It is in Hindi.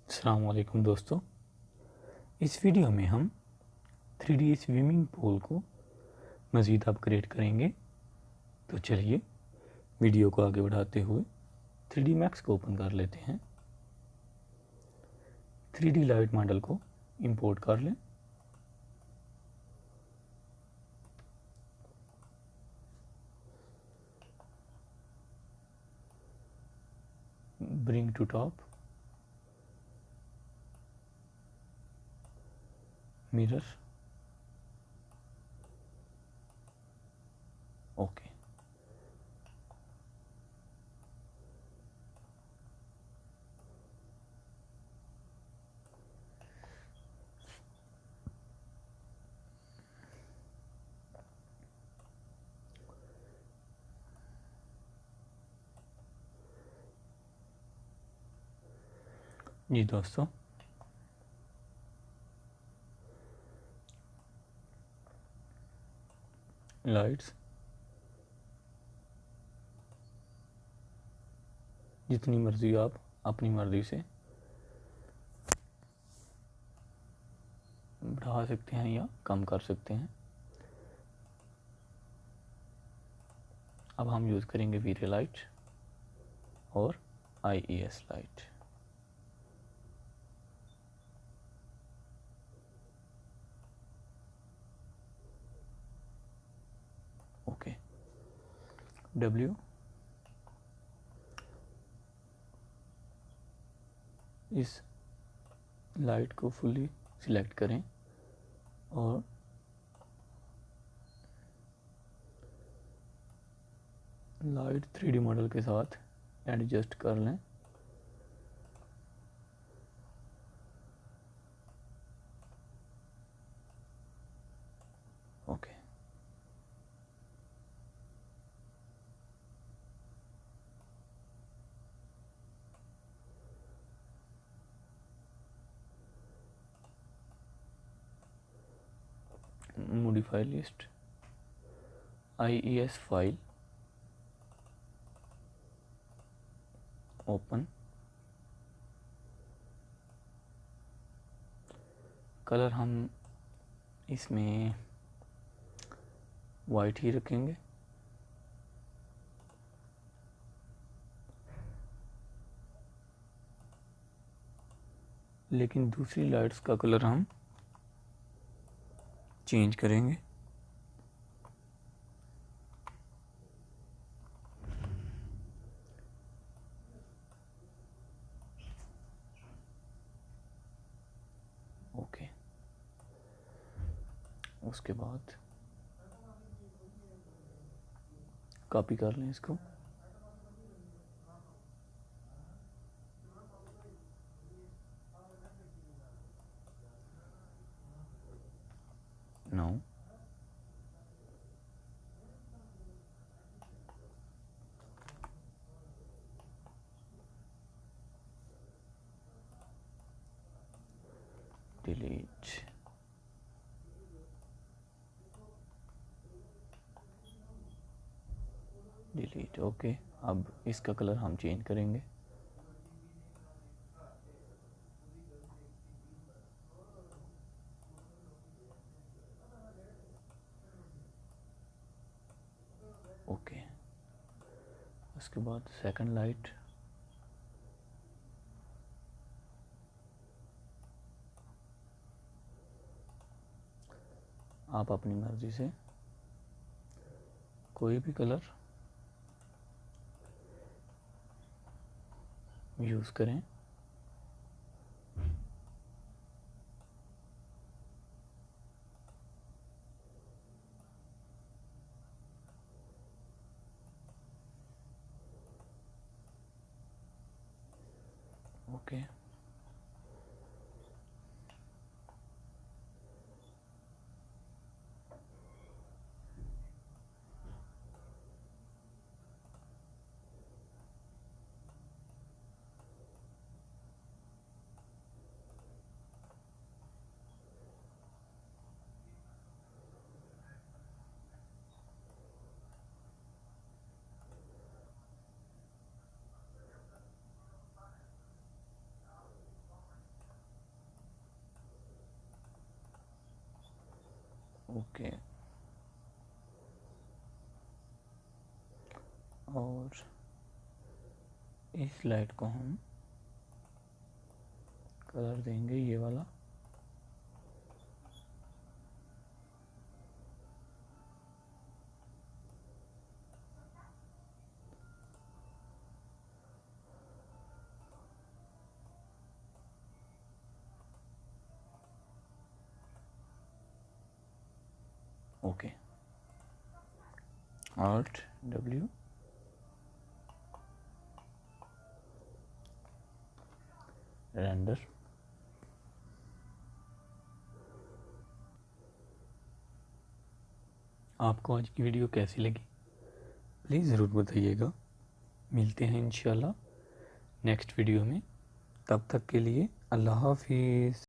अस्सलाम वालेकुम दोस्तों। इस वीडियो में हम 3D स्विमिंग पूल को मज़ीद अपग्रेड करेंगे। तो चलिए वीडियो को आगे बढ़ाते हुए 3D मैक्स को ओपन कर लेते हैं। 3D लाइट मॉडल को इंपोर्ट कर लें। Bring to top, mirror, okay. जी दोस्तों, लाइट्स जितनी मर्ज़ी आप अपनी मर्ज़ी से बढ़ा सकते हैं या कम कर सकते हैं। अब हम यूज़ करेंगे वीरे लाइट और IES लाइट। ओके, W इस लाइट को फुली सिलेक्ट करें और लाइट 3D मॉडल के साथ एडजस्ट कर लें। Okay, modify list, IES file open, colour हम इसमें वाइट ही रखेंगे। लेकिन दूसरी लाइट्स का कलर हम चेंज करेंगे। ओके, उसके बाद कॉपी कर लें इसको। Now delete, delete. ओके, अब इसका कलर हम चेंज करेंगे। ओके, उसके बाद सेकंड लाइट, आप अपनी मर्ज़ी से कोई भी कलर यूज़ करें। ओके, ओके, और इस लाइट को हम कलर देंगे ये वाला। Okay, Alt W, render. आपको आज की वीडियो कैसी लगी प्लीज़ ज़रूर बताइएगा। मिलते हैं इंशाल्लाह नेक्स्ट वीडियो में, तब तक के लिए अल्लाह हाफिज़।